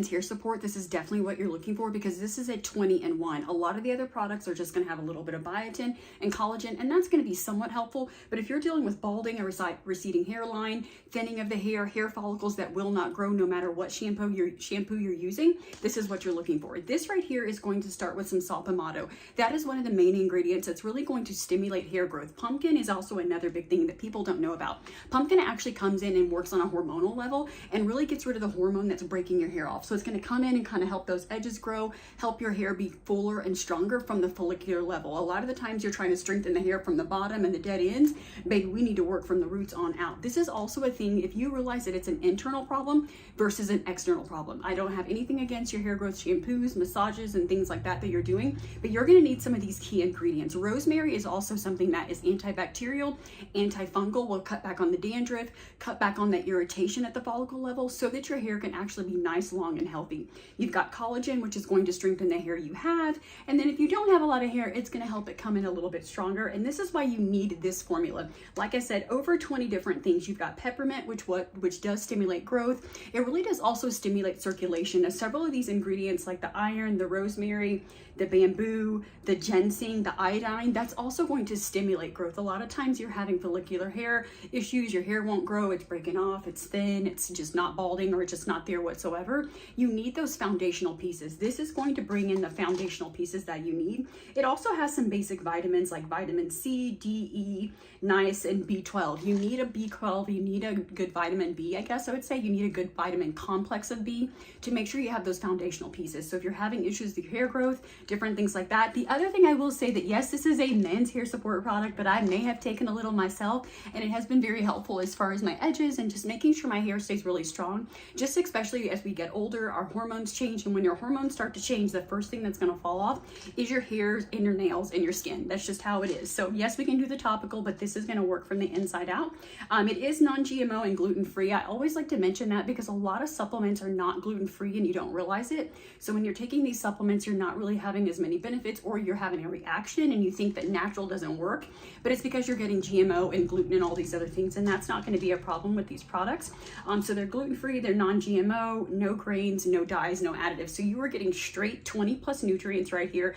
hair support, this is definitely what you're looking for because this is a 20-in-1. A lot of the other products are just going to have a little bit of biotin and collagen, and that's going to be somewhat helpful. But if you're dealing with balding, a receding hairline, thinning of the hair follicles that will not grow no matter what shampoo you're using, this is what you're looking for. This right here is going to start with some sapomato. That is one of the main ingredients that's really going to stimulate hair growth. Pumpkin is also another big thing that people don't know about. Pumpkin actually comes in and works on a hormonal level and really gets rid of the hormone that's breaking your hair off. So it's going to come in and kind of help those edges grow, help your hair be fuller and stronger from the follicular level. A lot of the times you're trying to strengthen the hair from the bottom and the dead ends. Baby, we need to work from the roots on out. This is also a thing if you realize that it's an internal problem versus an external problem. I don't have anything against your hair growth shampoos, massages, and things like that you're doing, but you're going to need some of these key ingredients. Rosemary is also something that is antibacterial, antifungal, will cut back on the dandruff, cut back on that irritation at the follicle level so that your hair can actually be nice, long, and healthy. You've got collagen, which is going to strengthen the hair you have. And then if you don't have a lot of hair, it's going to help it come in a little bit stronger. And this is why you need this formula. Like I said, over 20 different things. You've got peppermint, which does stimulate growth. It really does also stimulate circulation. Now, several of these ingredients like the iron, the rosemary, the bamboo, the ginseng, the iodine, that's also going to stimulate growth. A lot of times you're having follicular hair issues, your hair won't grow, it's breaking off, it's thin, it's just not balding, or it's just not there whatsoever. You need those foundational pieces. This is going to bring in the foundational pieces that you need. It also has some basic vitamins like vitamin C, D, E, niacin, B12. You need a B12, you need a good vitamin B, I guess I would say. You need a good vitamin complex of B to make sure you have those foundational pieces. So if you're having issues with your hair growth, different things like that. The other thing I will say that yes, this is a men's hair support product, but I may have taken a little myself and it has been very helpful as far as my edges and just making sure my hair stays really strong. Just especially as we get older, our hormones change, and when your hormones start to change, the first thing that's going to fall off is your hairs and your nails and your skin. That's just how it is. So yes, we can do the topical, but this is going to work from the inside out. It is non-GMO and gluten-free. I always like to mention that because a lot of supplements are not gluten-free and you don't realize it. So when you're taking these supplements, you're not really having as many benefits, or you're having a reaction and you think that natural doesn't work, but it's because you're getting GMO and gluten and all these other things, and that's not going to be a problem with these products. So they're gluten-free, they're non-GMO, no grains, no dyes, no additives. So you are getting straight 20+ nutrients right here.